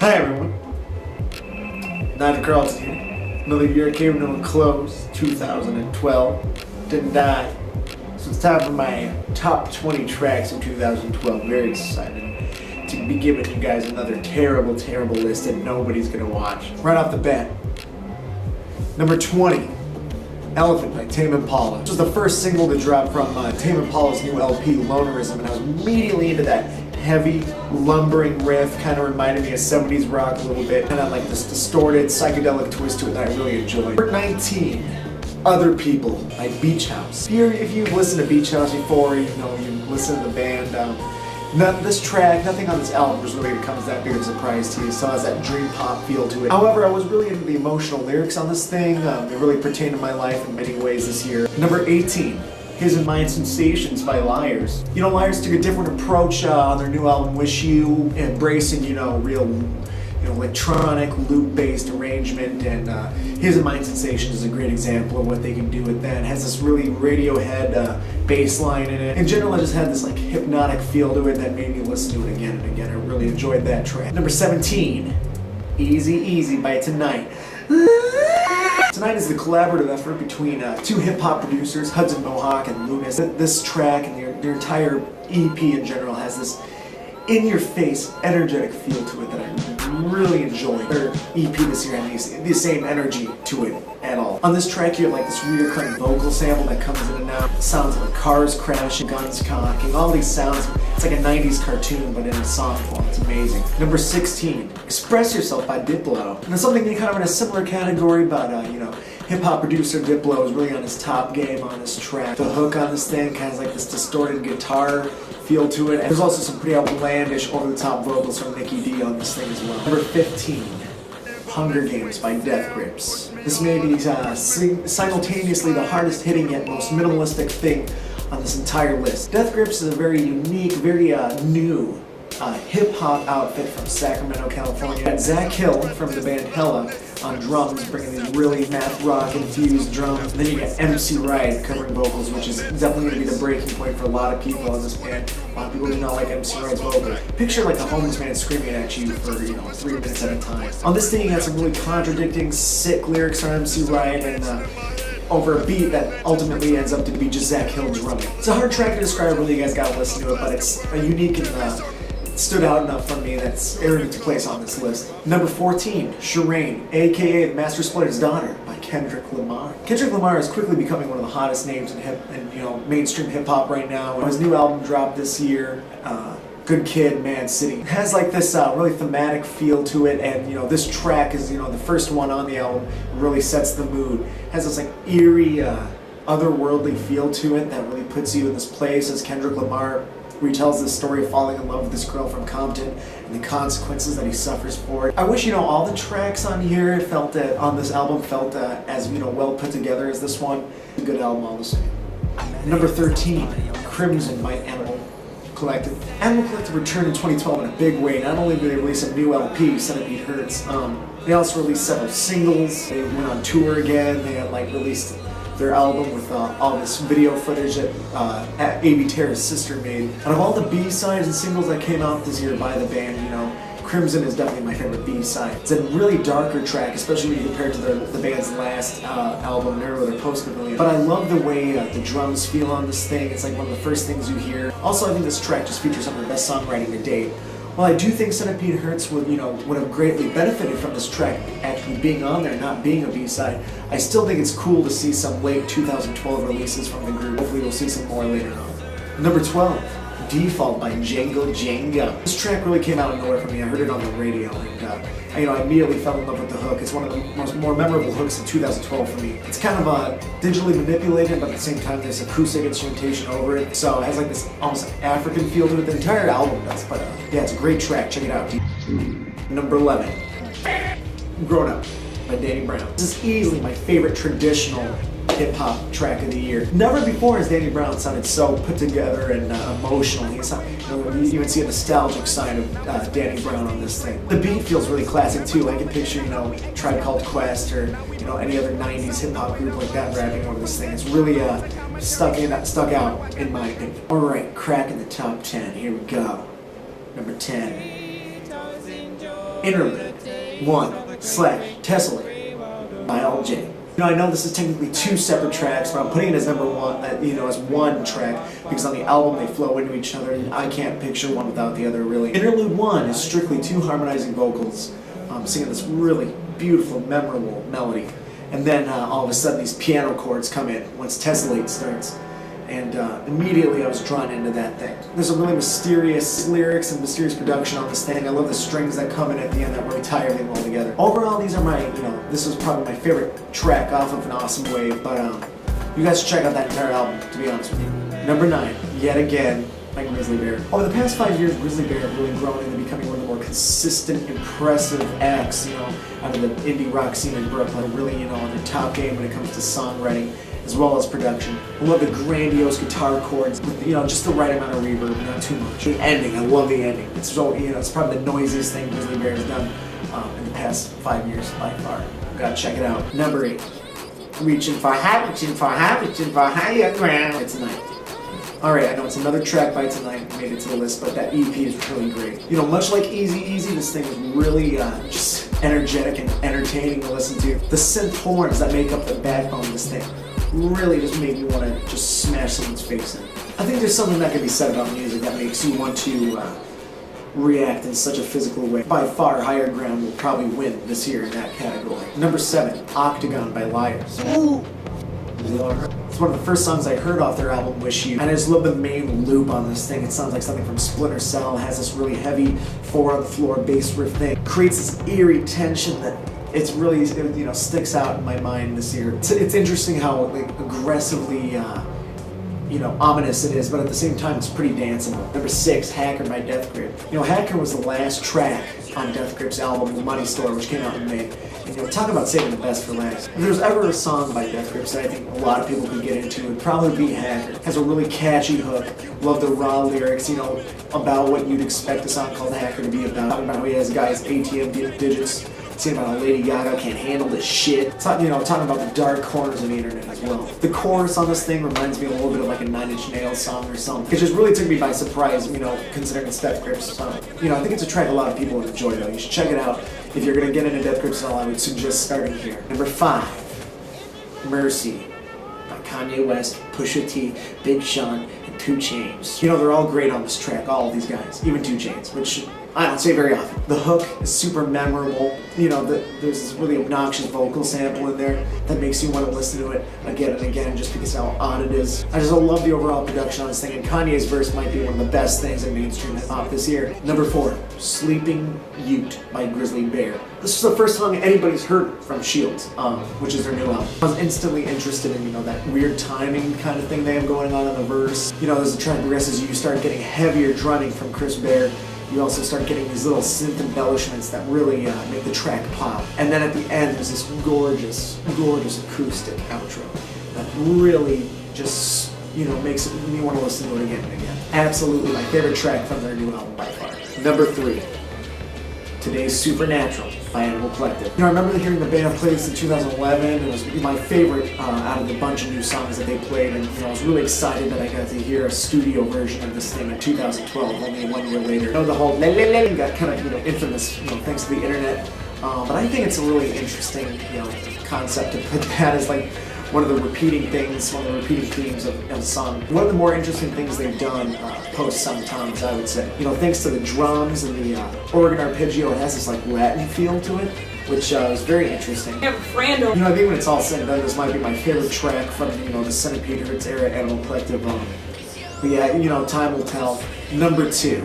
Hi everyone, Nigel Carlton here. Another year came to a close, 2012, didn't die. So it's time for my top 20 tracks of 2012. Very excited to be giving you guys another terrible list that nobody's gonna watch. Right off the bat, number 20, Elephant by Tame Impala. This was the first single to drop from Tame Impala's new LP, Lonerism, and I was immediately into that heavy, lumbering riff. Kind of reminded me of 70s rock a little bit, and then like this distorted, psychedelic twist to it that I really enjoyed. Number 19, Other People by Beach House. If you've listened to Beach House before, you know, you listen to the band, this track, nothing on this album was really comes that big of a surprise to you. It still has that dream pop feel to it. However, I was really into the emotional lyrics on this thing. They really pertain to my life in many ways this year. Number 18, His and Mine Sensations by Liars. You know, Liars took a different approach on their new album, Wish You, embracing, real, electronic, loop-based arrangement, and His and Mine Sensations is a great example of what they can do with that. It has this really Radiohead bass line in it. In general, I just had this like hypnotic feel to it that made me listen to it again and again. I really enjoyed that track. Number 17, Easy Easy by Tonight. Tonight is the collaborative effort between two hip-hop producers, Hudson Mohawk and Lunas. This track and their entire EP in general has this in-your-face, energetic feel to it that I really enjoy. Their EP this year had the same energy to it at all. On this track you have like this recurring vocal sample that comes in and out. It sounds like cars crashing, guns cocking, all these sounds. It's like a 90s cartoon but in a song form. It's amazing. Number 16, Express Yourself by Diplo. And it's something kind of in a similar category, but hip-hop producer Diplo is really on his top game on this track. The hook on this thing kind of like this distorted guitar feel to it. And there's also some pretty outlandish, over-the-top vocals from Nicky D on this thing as well. Number 15, Hunger Games by Death Grips. This may be simultaneously the hardest hitting yet most minimalistic thing on this entire list. Death Grips is a very unique, very new hip-hop outfit from Sacramento, California. And Zach Hill from the band Hella on drums, bringing these really math rock infused drums. And then you get MC Wright covering vocals, which is definitely going to be the breaking point for a lot of people in this band. A lot of people do not like MC Wright's vocals. Picture like a homeless man screaming at you for 3 minutes at a time. On this thing, you got some really contradicting, sick lyrics from MC Wright and over a beat that ultimately ends up to be just Zach Hill drumming. It's a hard track to describe, really. You guys gotta listen to it, but it's a unique and stood out enough for me that's earned to place on this list. Number 14, Shireen, aka Master Splinter's Daughter by Kendrick Lamar. Kendrick Lamar is quickly becoming one of the hottest names in mainstream hip hop right now. His new album dropped this year, Good Kid, Mad City. It has like this really thematic feel to it, and this track is the first one on the album. Really sets the mood. It has this like eerie, otherworldly feel to it that really puts you in this place as Kendrick Lamar retells the story of falling in love with this girl from Compton and the consequences that he suffers for it. I wish all the tracks on here on this album felt as well put together as this one. A good album all the same. Number 13, Crimson by Animal Collective. Animal Collective returned in 2012 in a big way. Not only did they release a new LP, Centipede Hurts, they also released several singles. They went on tour again. They had released their album with all this video footage that A.B. Terra's sister made. Out of all the B-sides and singles that came out this year by the band, Crimson is definitely my favorite B-side. It's a really darker track, especially when you compare it to the band's last album, Nervo, their post-Pavilion. But I love the way the drums feel on this thing. It's like one of the first things you hear. Also, I think this track just features some of the best songwriting to date. While I do think Centipede Hurts would have greatly benefited from this track actually being on there, not being a B-side, I still think it's cool to see some late 2012 releases from the group. Hopefully we'll see some more later on. Number 12, Default by Django Django. This track really came out of nowhere for me. I heard it on the radio and I immediately fell in love with the hook. It's one of the more memorable hooks in 2012 for me. It's kind of digitally manipulated, but at the same time there's acoustic instrumentation over it. So it has like this almost African feel to it. The entire album does, but yeah, it's a great track. Check it out. Number 11, Grown Up by Danny Brown. This is easily my favorite traditional hip-hop track of the year. Never before has Danny Brown sounded so put together and emotional. You even see a nostalgic side of Danny Brown on this thing. The beat feels really classic too. I can picture, Tribe Called Quest or, any other 90s hip-hop group like that rapping over this thing. It's really stuck out in my opinion. Alright, cracking the top 10. Here we go. Number 10. Interlude 1/Tessellate by Al J. I know this is technically two separate tracks, but I'm putting it as number one, as one track, because on the album they flow into each other, and I can't picture one without the other, really. Interlude 1 is strictly two harmonizing vocals, singing this really beautiful, memorable melody. And then all of a sudden these piano chords come in once Tessellate starts. And immediately I was drawn into that thing. There's a really mysterious lyrics and mysterious production on this thing. I love the strings that come in at the end that really tie everything all together. Overall, these are my, this was probably my favorite track off of An Awesome Wave, but you guys should check out that entire album, to be honest with you. Number 9, yet again, by Grizzly Bear. Over the past 5 years, Grizzly Bear have really grown into becoming one of the more consistent, impressive acts, out of the indie rock scene in Brooklyn. Really, on the top game when it comes to songwriting, as well as production. I love the grandiose guitar chords with, just the right amount of reverb, not too much. The ending, I love the ending. It's so, it's probably the noisiest thing Grizzly Bear has done in the past 5 years by far. You gotta check it out. Number 8, reaching for higher ground. It's Tonight. Alright, I know it's another track by Tonight, made it to the list, but that EP is really great. Much like Easy Easy, this thing is really just energetic and entertaining to listen to. The synth horns that make up the backbone of this thing really just made me want to just smash someone's face in. I think there's something that can be said about music that makes you want to react in such a physical way. By far, Higher Ground will probably win this year in that category. Number 7, Octagon by Liars. Ooh. It's one of the first songs I heard off their album, Wish You, and I just love the main loop on this thing. It sounds like something from Splinter Cell. It has this really heavy 4-on-the-floor bass riff thing. It creates this eerie tension that it's really, sticks out in my mind this year. It's interesting how aggressively, ominous it is, but at the same time, it's pretty danceable. Number 6, Hacker by Death Grip. Hacker was the last track on Death Grip's album, The Money Store, which came out in May. And talk about saving the best for last. If there's ever a song by Death Grips that I think a lot of people could get into, it'd probably be Hacker. It has a really catchy hook. Love the raw lyrics, about what you'd expect a song called Hacker to be about. Talking about how he has guys ATM digits. Saying about how Lady Gaga can't handle this shit. Talking about the dark corners of the internet as well. The chorus on this thing reminds me a little bit of like a Nine Inch Nails song or something. It just really took me by surprise, considering it's Death Grips. I think it's a track a lot of people would enjoy though. You should check it out. If you're gonna get into Death Grips at all, I would suggest starting here. Number 5, Mercy by Kanye West, Pusha T, Big Sean, and 2 Chainz. They're all great on this track, all of these guys, even 2 Chainz, which I don't say very often. The hook is super memorable. There's this really obnoxious vocal sample in there that makes you want to listen to it again and again just because how odd it is. I just love the overall production on this thing, and Kanye's verse might be one of the best things in mainstream hip-hop this year. Number 4, Sleeping Ute by Grizzly Bear. This is the first song anybody's heard from Shields, which is their new album. I was instantly interested in, that weird timing kind of thing they have going on in the verse. As the track progresses, you start getting heavier drumming from Chris Bear. You also start getting these little synth embellishments that really make the track pop. And then at the end, there's this gorgeous, gorgeous acoustic outro that really just, makes me want to listen to it again and again. Absolutely my favorite track from their new album by far. Number 3, Today's Supernatural by Animal Collective. I remember hearing the band play this in 2011. It was my favorite out of the bunch of new songs that they played, and I was really excited that I got to hear a studio version of this thing in 2012, only 1 year later. The whole la got kind of infamous, thanks to the internet. But I think it's a really interesting, concept to put that as like one of the repeating things, one of the repeating themes of the song. One of the more interesting things they've done post-sometimes, I would say. Thanks to the drums and the organ arpeggio, it has this like Latin feel to it, which is very interesting. I think when it's all said and done, this might be my favorite track from the Centipede Hurts era Animal Collective. But yeah, time will tell. Number 2,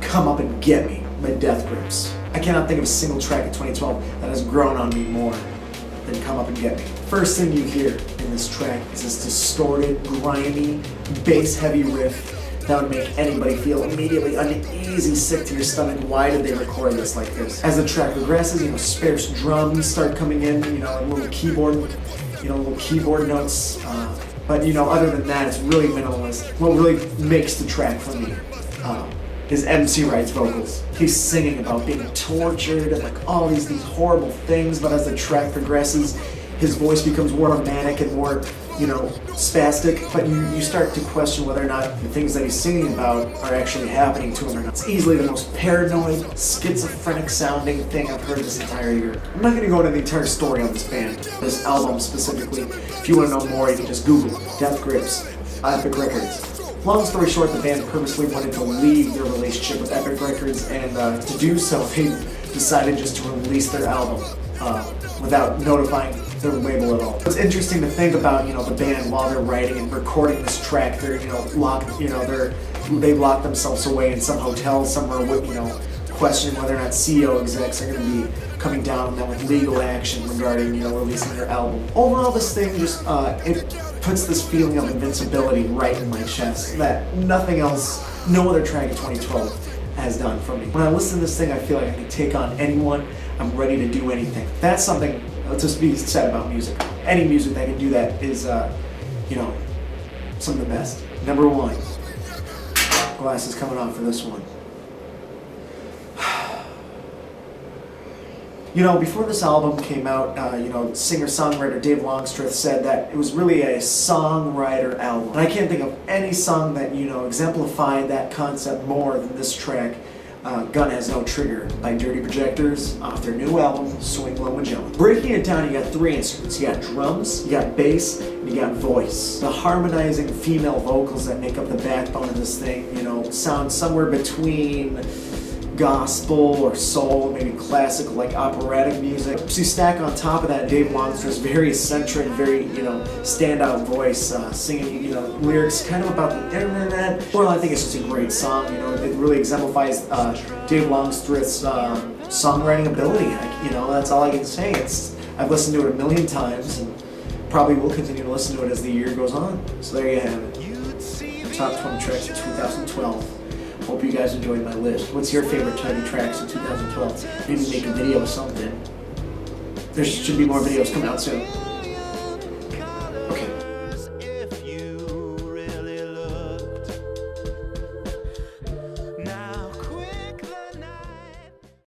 Come Up and Get Me by Death Grips. I cannot think of a single track in 2012 that has grown on me more than Come Up and Get Me. First thing you hear in this track is this distorted, grimy, bass-heavy riff that would make anybody feel immediately uneasy, sick to your stomach. Why did they record this like this? As the track progresses, sparse drums start coming in, little keyboard notes. But other than that, it's really minimalist. What really makes the track for me is MC Wright's vocals. He's singing about being tortured and like all these horrible things, but as the track progresses, his voice becomes more manic and more, spastic, but you start to question whether or not the things that he's singing about are actually happening to him or not. It's easily the most paranoid, schizophrenic sounding thing I've heard this entire year. I'm not going to go into the entire story on this band, this album specifically. If you want to know more, you can just Google Death Grips, Epic Records. Long story short, the band purposely wanted to leave their relationship with Epic Records, and to do so, they decided just to release their album without notifying their label at all. It's interesting to think about, the band while they're writing and recording this track. They're, they lock themselves away in some hotel somewhere with, questioning whether or not CEO execs are going to be coming down on them with legal action regarding, releasing their album. Overall, this thing just it puts this feeling of invincibility right in my chest that nothing else, no other track in 2012 has done for me. When I listen to this thing, I feel like I can take on anyone. I'm ready to do anything. That's something to be said about music. Any music that can do that is, some of the best. Number one. Glasses coming off for this one. Before this album came out, singer-songwriter Dave Longstreth said that it was really a songwriter album. And I can't think of any song that, exemplified that concept more than this track, Gun Has No Trigger by Dirty Projectors off their new album, Swing Low Magellan. Breaking it down, you got three instruments. You got drums, you got bass, and you got voice. The harmonizing female vocals that make up the backbone of this thing, sound somewhere between gospel or soul, maybe classical, like operatic music. So you stack on top of that Dave Longstreth's very eccentric, very, standout voice, singing, lyrics kind of about the internet. Well, I think it's just a great song, it really exemplifies Dave Longstreth's songwriting ability. That's all I can say. I've listened to it a million times and probably will continue to listen to it as the year goes on. So there you have it. Top 20 tracks of 2012. Hope you guys enjoyed my list. What's your favorite 20 tracks of 2012? Maybe make a video or something. There should be more videos coming out soon.